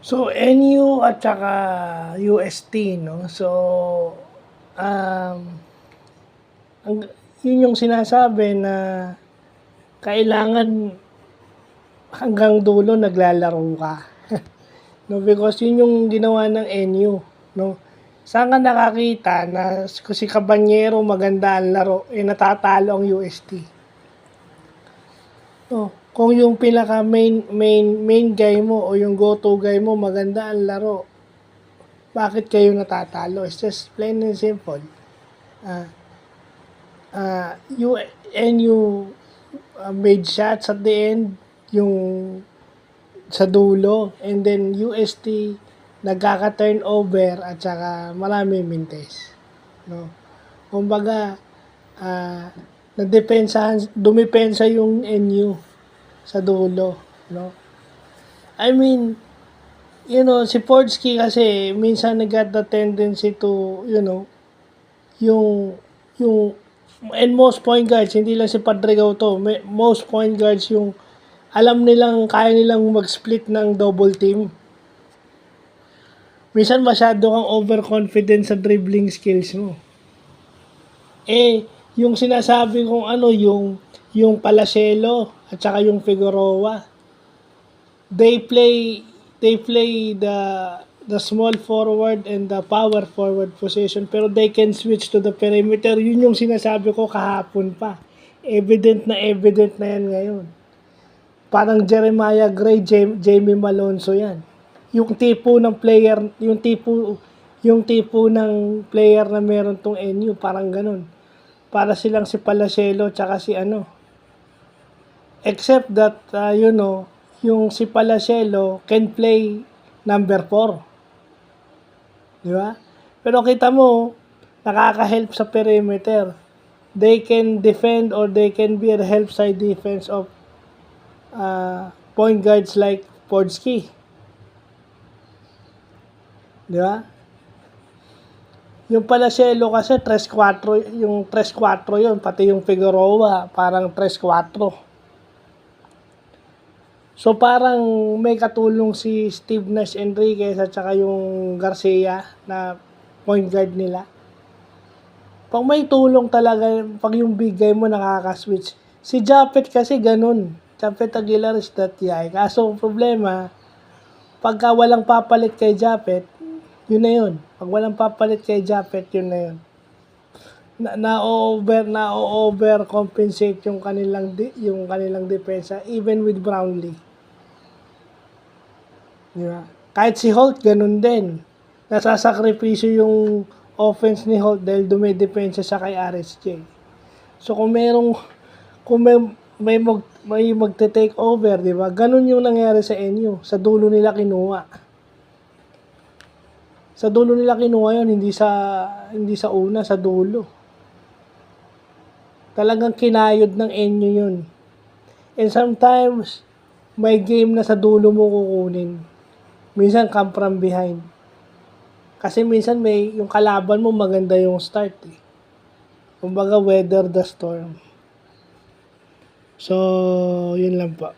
So, NU at saka UST, no? So, um, ang, yun yung sinasabi na kailangan hanggang dulo naglalaro ka. No, because yun yung ginawa ng NU, no? Saan ka nakakita na si Cabanyero maganda ang laro, natatalo ang UST? No, kung yung pinaka main guy mo o yung go-to guy mo maganda ang laro, bakit kayo natatalo? It's just plain and simple. You made shots at the end, yung sa dulo, and then UST nagkaka-turnover at saka marami mintes. No? Kumbaga, dumipensa yung NU sa dulo. No? I mean, si Podolski kasi minsan nag-got the tendency to, yung and most point guards, hindi lang si Padrigaw to, most point guards yung alam nilang, kaya nilang mag-split ng double team. Minsan masyado kang overconfident sa dribbling skills mo. Yung sinasabi kong yung Palacelo at saka yung Figueroa, they play the small forward and the power forward position, pero they can switch to the perimeter. Yun yung sinasabi ko kahapon pa. Evident na yan ngayon. Parang Jeremiah Gray, Jamie Malonzo yan. Yung tipo ng player na meron tong NU, parang ganun. Para silang si Palacelo tsaka si Except that, yung si Palacelo can play number 4. Di ba? Pero kita mo, nakaka-help sa perimeter. They can defend or they can be a help side defense of point guards like Podolski. Di ba? Yung Palacelo kasi 3-4, yung 3-4 yun, pati yung Figueroa, parang 3-4. So parang may katulong si Steve Nash Enriquez at saka yung Garcia na point guard nila. Pag may tulong talaga, pag yung big guy mo nakaka-switch. Si Japet kasi ganun. Japet Aguilar is that guy. Kaso problema, pagka walang papalit kay Japet, yun na yun. Pag walang papalit kay Japet, yun na yun. Na-over compensate yung kanilang depensa even with Brownlee. Diba? Kahit si Holt, ganun din. Nasasakripisyo yung offense ni Holt dahil dumidepensa siya kay RSJ. So kung may magte-take over, di ba? Ganun yung nangyari sa NU. Sa dulo nila kinuha. Yun, hindi sa una, sa dulo. Talagang kinayod ng NU yun. And sometimes, may game na sa dulo mo kukunin. Minsan come from behind. Kasi minsan yung kalaban mo maganda yung start eh. Kumbaga weather the storm. So, yun lang po.